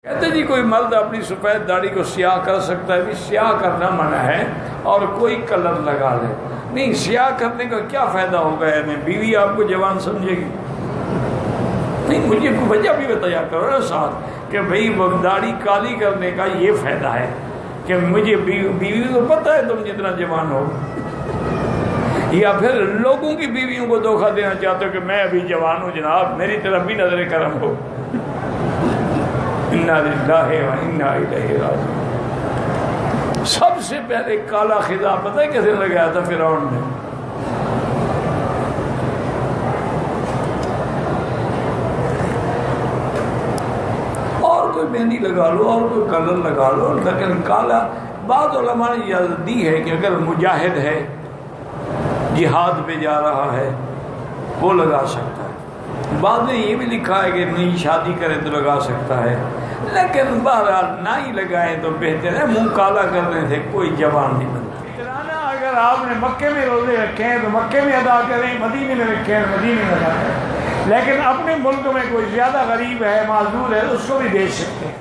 کہتے جی کوئی مرد اپنی سفید داڑھی کو سیاہ کر سکتا ہے؟ بھی سیاہ کرنا منع ہے اور کوئی کلر لگا لے. نہیں، سیاہ کرنے کا کیا فائدہ ہوگا؟ یعنی بیوی آپ کو جوان سمجھے گی؟ نہیں، مجھے کوئی وجہ بھی بتایا کرو نا ساتھ کہ بھئی داڑھی کالی کرنے کا یہ فائدہ ہے کہ مجھے بیوی کو پتہ ہے تم جتنا جوان ہو، یا پھر لوگوں کی بیویوں کو دھوکہ دینا چاہتے ہو کہ میں ابھی جوان ہوں جناب، میری طرف بھی نظر کرم ہو. انا للہ و انا الیہ راجعون. سب سے پہلے کالا خطاب پتہ ہے کیسے لگایا تھا فرعون نے؟ اور کوئی مہندی لگا لو اور کوئی کلر لگا لو، لیکن کالا بعض علماء نے اجازت دی ہے کہ اگر مجاہد ہے، جہاد پہ جا رہا ہے، وہ لگا سکتا ہے. بعد نے یہ بھی لکھا ہے کہ نہیں، شادی کرے تو لگا سکتا ہے، لیکن بہرحال نہ ہی لگائیں تو بہتر ہے. منہ کالا کرنے سے کوئی جوان نہیں بنتا. اگر آپ نے مکے میں روزے رکھے ہیں تو مکے میں ادا کریں، مدینے میں رکھے ہیں مدینے میں ادا کریں، لیکن اپنے ملک میں کوئی زیادہ غریب ہے، معذور ہے، اس کو بھی دے سکتے ہیں.